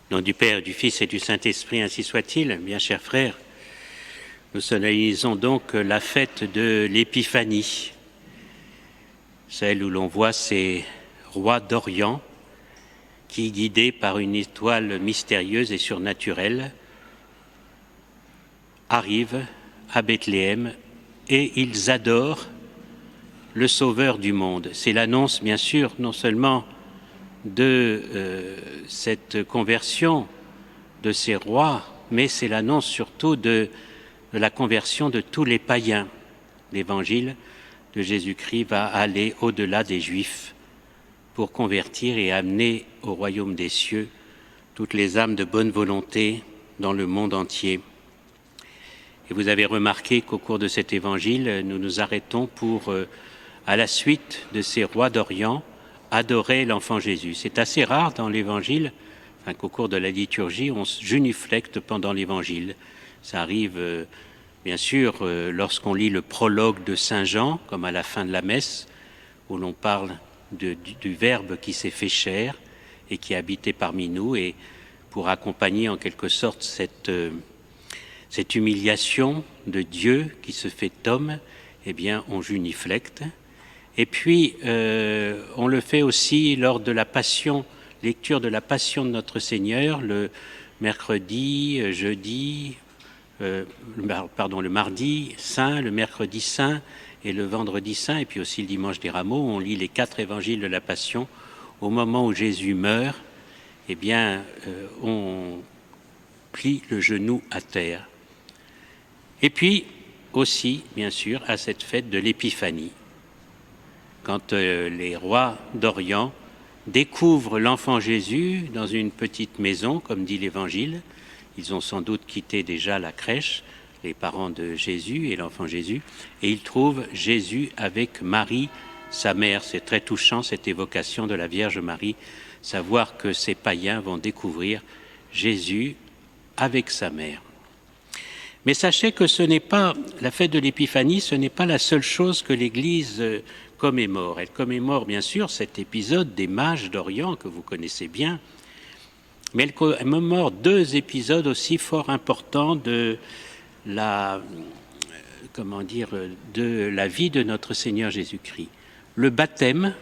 Au nom du Père, du Fils et du Saint-Esprit, ainsi soit-il. Bien chers frères, nous solennisons donc la fête de l'Épiphanie, celle où l'on voit ces rois d'Orient qui, guidés par une étoile mystérieuse et surnaturelle, arrivent à Bethléem et ils adorent le Sauveur du monde. C'est l'annonce, bien sûr, non seulement de cette conversion de ces rois, mais c'est l'annonce surtout de la conversion de tous les païens. L'évangile de Jésus-Christ va aller au-delà des Juifs pour convertir et amener au royaume des cieux toutes les âmes de bonne volonté dans le monde entier. Et vous avez remarqué qu'au cours de cet évangile, nous nous arrêtons pour, à la suite de ces rois d'Orient, adorer l'enfant Jésus. C'est assez rare dans l'évangile, qu'au cours de la liturgie, on se génuflecte pendant l'évangile. Ça arrive, bien sûr, lorsqu'on lit le prologue de Saint Jean, comme à la fin de la messe, où l'on parle du Verbe qui s'est fait chair et qui a habité parmi nous, et pour accompagner en quelque sorte cette humiliation de Dieu qui se fait homme, eh bien, on génuflecte. Et puis, on le fait aussi lors de la Passion, lecture de la Passion de notre Seigneur, le mercredi, le mardi saint, le mercredi saint et le vendredi saint, et puis aussi le dimanche des Rameaux. On lit les 4 évangiles de la Passion. Au moment où Jésus meurt, eh bien, on plie le genou à terre. Et puis aussi, bien sûr, à cette fête de l'Épiphanie, quand les rois d'Orient découvrent l'enfant Jésus dans une petite maison, comme dit l'Évangile. Ils ont sans doute quitté déjà la crèche, les parents de Jésus et l'enfant Jésus, et ils trouvent Jésus avec Marie, sa mère. C'est très touchant, cette évocation de la Vierge Marie, savoir que ces païens vont découvrir Jésus avec sa mère. Mais sachez que ce n'est pas, la fête de l'Épiphanie, ce n'est pas la seule chose que l'Église commémore. Elle commémore bien sûr cet épisode des mages d'Orient que vous connaissez bien, mais elle commémore 2 épisodes aussi fort importants de la vie de notre Seigneur Jésus-Christ. Le baptême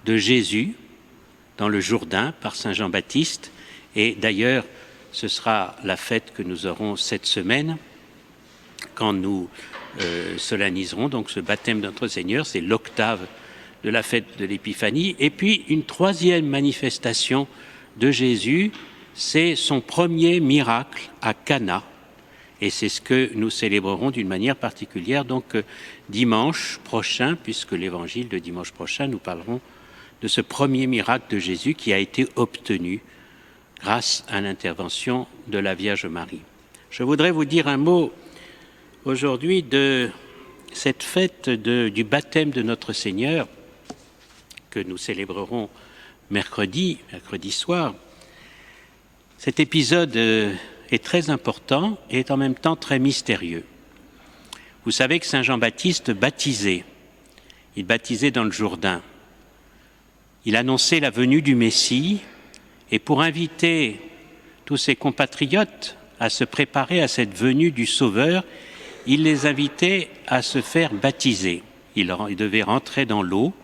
de Jésus dans le Jourdain par Saint Jean-Baptiste, et d'ailleurs ce sera la fête que nous aurons cette semaine quand nous solenniserons donc ce baptême de notre Seigneur. C'est l'octave de la fête de l'Épiphanie. Et puis une 3e manifestation de Jésus, c'est son premier miracle à Cana. Et c'est ce que nous célébrerons d'une manière particulière donc dimanche prochain, puisque l'évangile de dimanche prochain, nous parlerons de ce premier miracle de Jésus qui a été obtenu grâce à l'intervention de la Vierge Marie. Je voudrais vous dire un mot aujourd'hui de cette fête du baptême de notre Seigneur que nous célébrerons mercredi soir. Cet épisode est très important et est en même temps très mystérieux. Vous savez que Saint Jean-Baptiste baptisait. Il baptisait dans le Jourdain. Il annonçait la venue du Messie, et pour inviter tous ses compatriotes à se préparer à cette venue du Sauveur, il les invitait à se faire baptiser. Il devait rentrer dans l'eau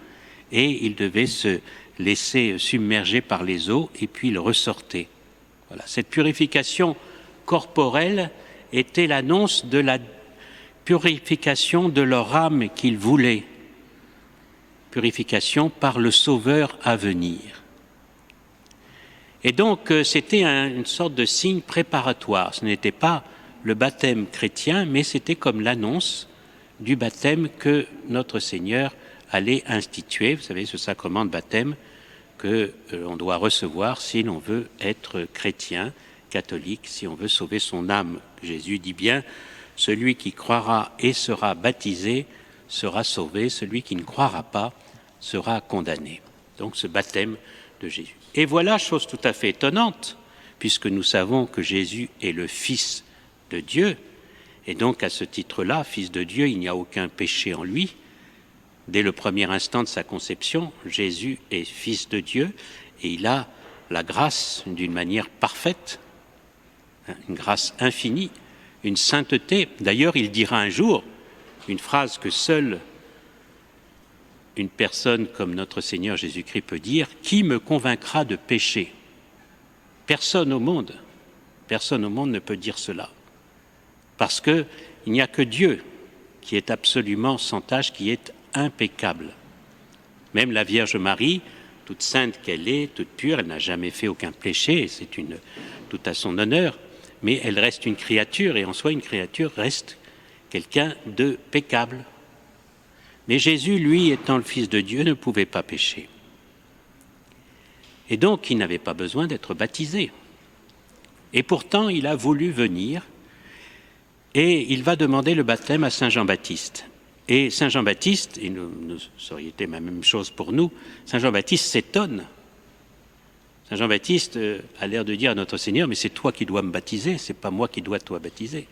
et il devait se laisser submerger par les eaux et puis il ressortait. Voilà. Cette purification corporelle était l'annonce de la purification de leur âme qu'ils voulaient. Purification par le Sauveur à venir. Et donc, c'était une sorte de signe préparatoire. Ce n'était pas le baptême chrétien, mais c'était comme l'annonce du baptême que notre Seigneur allait instituer. Vous savez, ce sacrement de baptême que l'on doit recevoir si l'on veut être chrétien, catholique, si on veut sauver son âme. Jésus dit bien, celui qui croira et sera baptisé sera sauvé, celui qui ne croira pas sera condamné. Donc ce baptême de Jésus. Et voilà, chose tout à fait étonnante, puisque nous savons que Jésus est le Fils de Dieu, et donc à ce titre-là, Fils de Dieu, il n'y a aucun péché en lui. Dès le premier instant de sa conception, Jésus est Fils de Dieu, et il a la grâce d'une manière parfaite, une grâce infinie, une sainteté. D'ailleurs, il dira un jour une phrase que seule une personne comme notre Seigneur Jésus-Christ peut dire: « Qui me convaincra de péché ?» Personne au monde ne peut dire cela. Parce qu'il n'y a que Dieu qui est absolument sans tache, qui est impeccable. Même la Vierge Marie, toute sainte qu'elle est, toute pure, elle n'a jamais fait aucun péché, c'est tout à son honneur, mais elle reste une créature, et en soi, une créature reste quelqu'un de péchable. Mais Jésus, lui, étant le Fils de Dieu, ne pouvait pas pécher. Et donc, il n'avait pas besoin d'être baptisé. Et pourtant, il a voulu venir, et il va demander le baptême à Saint Jean-Baptiste. Et Saint Jean-Baptiste, et ça aurait été la même chose pour nous, Saint Jean-Baptiste s'étonne. Saint Jean-Baptiste a l'air de dire à notre Seigneur: « Mais c'est toi qui dois me baptiser, c'est pas moi qui dois toi baptiser. »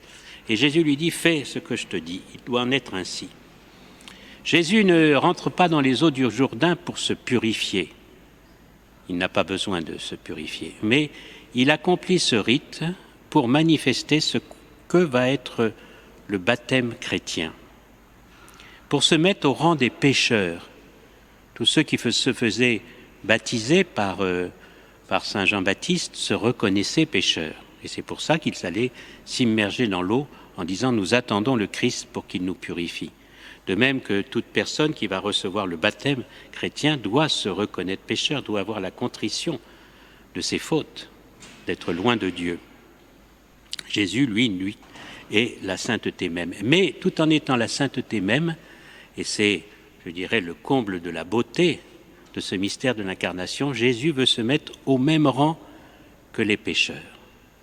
Et Jésus lui dit: « Fais ce que je te dis, il doit en être ainsi. » Jésus ne rentre pas dans les eaux du Jourdain pour se purifier. Il n'a pas besoin de se purifier. Mais il accomplit ce rite pour manifester ce que va être le baptême chrétien. Pour se mettre au rang des pécheurs. Tous ceux qui se faisaient baptiser par Saint Jean-Baptiste se reconnaissaient pécheurs. Et c'est pour ça qu'ils allaient s'immerger dans l'eau en disant: « Nous attendons le Christ pour qu'il nous purifie. » De même que toute personne qui va recevoir le baptême chrétien doit se reconnaître pécheur, doit avoir la contrition de ses fautes, d'être loin de Dieu. Jésus, lui, est la sainteté même. Mais tout en étant la sainteté même, et c'est, je dirais, le comble de la beauté de ce mystère de l'incarnation, Jésus veut se mettre au même rang que les pécheurs,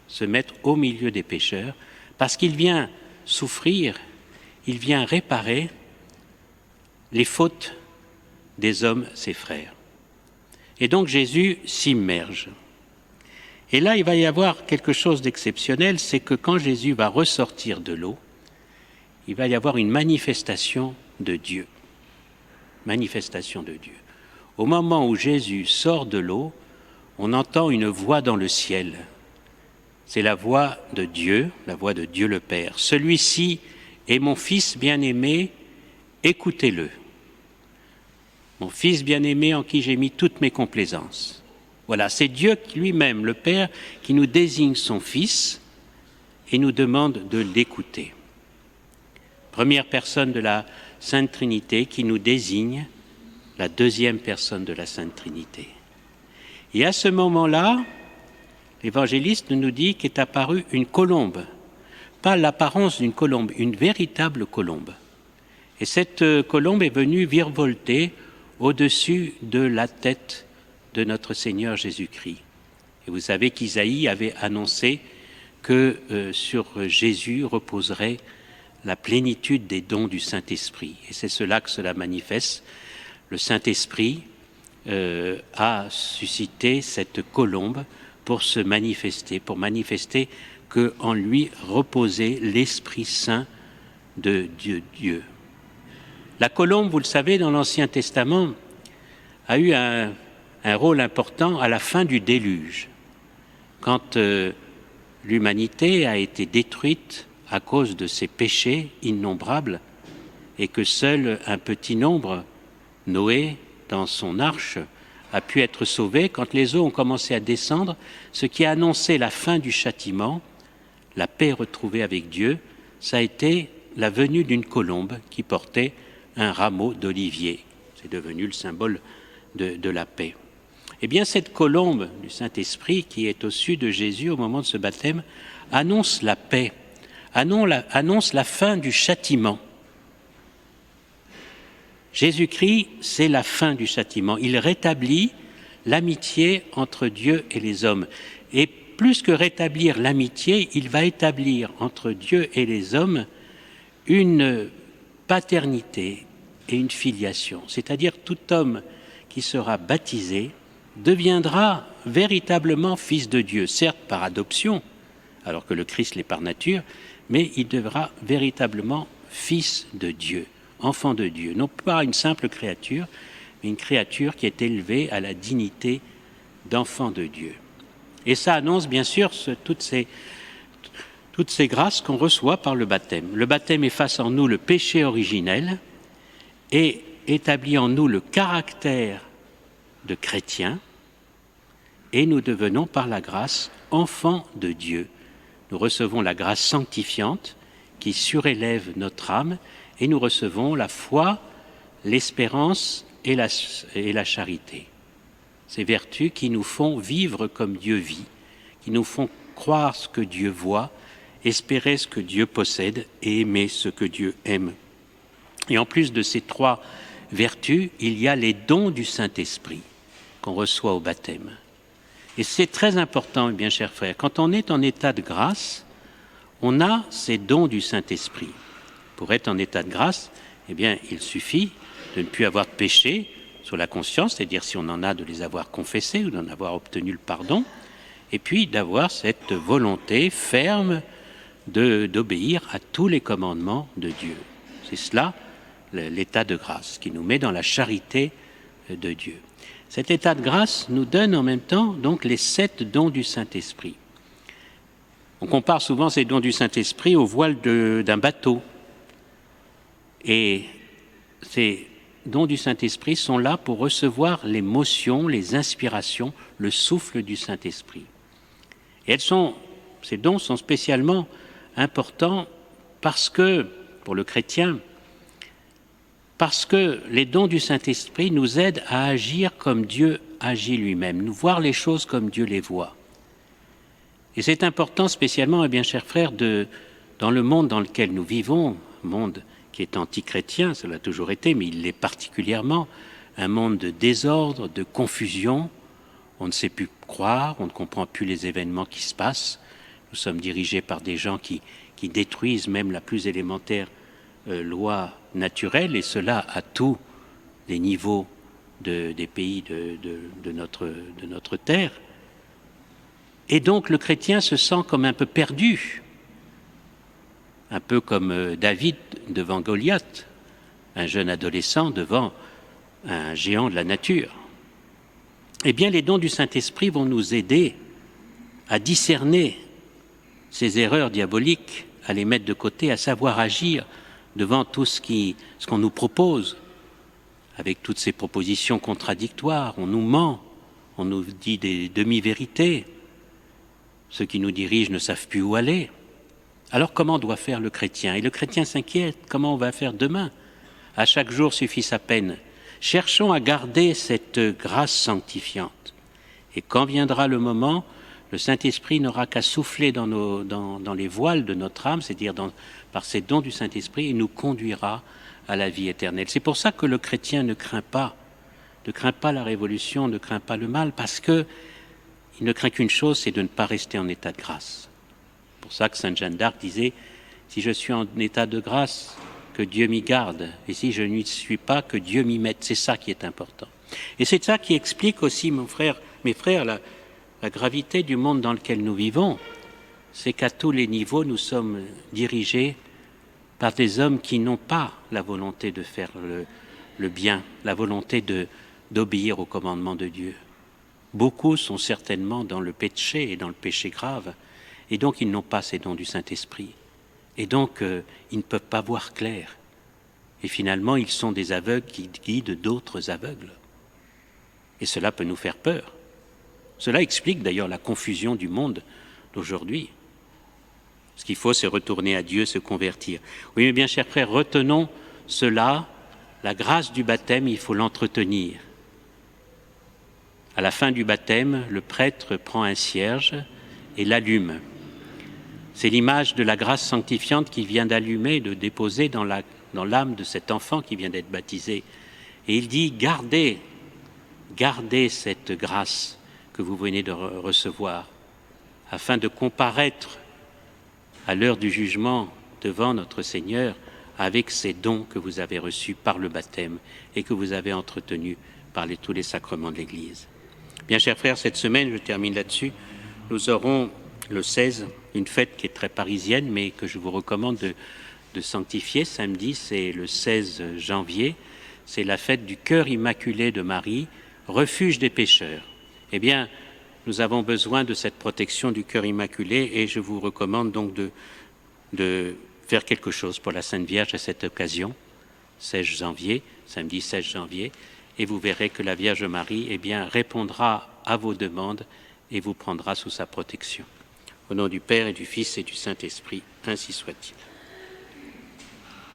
se mettre au milieu des pécheurs, parce qu'il vient souffrir, il vient réparer les fautes des hommes, ses frères. Et donc Jésus s'immerge. Et là, il va y avoir quelque chose d'exceptionnel, c'est que quand Jésus va ressortir de l'eau, il va y avoir une manifestation de Dieu. Manifestation de Dieu. Au moment où Jésus sort de l'eau, on entend une voix dans le ciel. C'est la voix de Dieu le Père. « Celui-ci est mon Fils bien-aimé, écoutez-le. Mon Fils bien-aimé en qui j'ai mis toutes mes complaisances. » Voilà, c'est Dieu lui-même, le Père, qui nous désigne son Fils et nous demande de l'écouter. Première personne de la Sainte Trinité qui nous désigne la deuxième personne de la Sainte Trinité. Et à ce moment-là, l'évangéliste nous dit qu'est apparue une colombe, pas l'apparence d'une colombe, une véritable colombe. Et cette colombe est venue virevolter au-dessus de la tête de notre Seigneur Jésus-Christ. Et vous savez qu'Isaïe avait annoncé que sur Jésus reposerait la plénitude des dons du Saint-Esprit. Et c'est cela que cela manifeste. Le Saint-Esprit a suscité cette colombe pour se manifester, pour manifester qu'en lui reposait l'Esprit Saint de Dieu. La colombe, vous le savez, dans l'Ancien Testament, a eu un rôle important à la fin du déluge, quand l'humanité a été détruite à cause de ses péchés innombrables et que seul un petit nombre, Noé, dans son arche, a pu être sauvé. Quand les eaux ont commencé à descendre, ce qui a annoncé la fin du châtiment, la paix retrouvée avec Dieu, ça a été la venue d'une colombe qui portait un rameau d'olivier. C'est devenu le symbole de la paix. Eh bien, cette colombe du Saint-Esprit qui est au-dessus de Jésus au moment de ce baptême annonce la paix, annonce la fin du châtiment. Jésus-Christ, c'est la fin du châtiment. Il rétablit l'amitié entre Dieu et les hommes. Et plus que rétablir l'amitié, il va établir entre Dieu et les hommes une paternité et une filiation. C'est-à-dire tout homme qui sera baptisé deviendra véritablement fils de Dieu, certes par adoption, alors que le Christ l'est par nature, mais il devra véritablement fils de Dieu, enfant de Dieu, non pas une simple créature, mais une créature qui est élevée à la dignité d'enfants de Dieu. Et ça annonce bien sûr toutes ces grâces qu'on reçoit par le baptême. Le baptême efface en nous le péché originel et établit en nous le caractère de chrétien, et nous devenons par la grâce enfants de Dieu. Nous recevons la grâce sanctifiante qui surélève notre âme, et nous recevons la foi, l'espérance et la charité. Ces vertus qui nous font vivre comme Dieu vit, qui nous font croire ce que Dieu voit, espérer ce que Dieu possède et aimer ce que Dieu aime. Et en plus de ces trois vertus, il y a les dons du Saint-Esprit qu'on reçoit au baptême. Et c'est très important, bien chers frères, quand on est en état de grâce, on a ces dons du Saint-Esprit. Pour être en état de grâce, eh bien, il suffit de ne plus avoir de péché sur la conscience, c'est-à-dire si on en a, de les avoir confessés ou d'en avoir obtenu le pardon, et puis d'avoir cette volonté ferme d'obéir à tous les commandements de Dieu. C'est cela, l'état de grâce, qui nous met dans la charité de Dieu. Cet état de grâce nous donne en même temps donc les 7 dons du Saint-Esprit. On compare souvent ces dons du Saint-Esprit au voile d'un bateau. Et ces dons du Saint-Esprit sont là pour recevoir les motions, les inspirations, le souffle du Saint-Esprit. Et ces dons sont spécialement importants parce que, pour le chrétien, parce que les dons du Saint-Esprit nous aident à agir comme Dieu agit lui-même, nous voir les choses comme Dieu les voit. Et c'est important spécialement, bien chers frères, dans le monde dans lequel nous vivons, monde qui est anti-chrétien, cela a toujours été, mais il l'est particulièrement, un monde de désordre, de confusion, on ne sait plus croire, on ne comprend plus les événements qui se passent, nous sommes dirigés par des gens qui détruisent même la plus élémentaire loi naturelle, et cela à tous les niveaux des pays de notre terre. Et donc le chrétien se sent comme un peu perdu, un peu comme David devant Goliath, un jeune adolescent devant un géant de la nature. Eh bien, les dons du Saint-Esprit vont nous aider à discerner ces erreurs diaboliques, à les mettre de côté, à savoir agir devant tout ce qu'on nous propose, avec toutes ces propositions contradictoires. On nous ment, on nous dit des demi-vérités. Ceux qui nous dirigent ne savent plus où aller. Alors comment doit faire le chrétien? Et le chrétien s'inquiète, comment on va faire demain? À chaque jour suffit sa peine. Cherchons à garder cette grâce sanctifiante. Et quand viendra le moment, le Saint-Esprit n'aura qu'à souffler dans les voiles de notre âme, c'est-à-dire par ces dons du Saint-Esprit, et nous conduira à la vie éternelle. C'est pour ça que le chrétien ne craint pas la révolution, ne craint pas le mal, parce qu'il ne craint qu'une chose, c'est de ne pas rester en état de grâce. C'est pour ça que Sainte Jeanne d'Arc disait « Si je suis en état de grâce, que Dieu m'y garde, et si je n'y suis pas, que Dieu m'y mette. » C'est ça qui est important. Et c'est ça qui explique aussi, mes frères, la gravité du monde dans lequel nous vivons. C'est qu'à tous les niveaux, nous sommes dirigés par des hommes qui n'ont pas la volonté de faire le bien, la volonté d'obéir aux commandements de Dieu. Beaucoup sont certainement dans le péché et dans le péché grave, et donc ils n'ont pas ces dons du Saint-Esprit. Et donc, ils ne peuvent pas voir clair. Et finalement, ils sont des aveugles qui guident d'autres aveugles. Et cela peut nous faire peur. Cela explique d'ailleurs la confusion du monde d'aujourd'hui. Ce qu'il faut, c'est retourner à Dieu, se convertir. Oui, mais bien, chers frères, retenons cela. La grâce du baptême, il faut l'entretenir. À la fin du baptême, le prêtre prend un cierge et l'allume. C'est l'image de la grâce sanctifiante qu'il vient d'allumer, de déposer dans l'âme de cet enfant qui vient d'être baptisé. Et il dit, gardez cette grâce que vous venez de recevoir, afin de comparaître à l'heure du jugement devant notre Seigneur avec ces dons que vous avez reçus par le baptême et que vous avez entretenus par tous les sacrements de l'Église. Bien, chers frères, cette semaine, je termine là-dessus, nous aurons le 16, une fête qui est très parisienne, mais que je vous recommande de sanctifier. Samedi, c'est le 16 janvier, c'est la fête du cœur immaculé de Marie, refuge des pécheurs. eh bien, nous avons besoin de cette protection du cœur immaculé et je vous recommande donc de faire quelque chose pour la Sainte Vierge à cette occasion, 16 janvier, samedi 16 janvier, et vous verrez que la Vierge Marie, eh bien, répondra à vos demandes et vous prendra sous sa protection. Au nom du Père et du Fils et du Saint-Esprit, ainsi soit-il.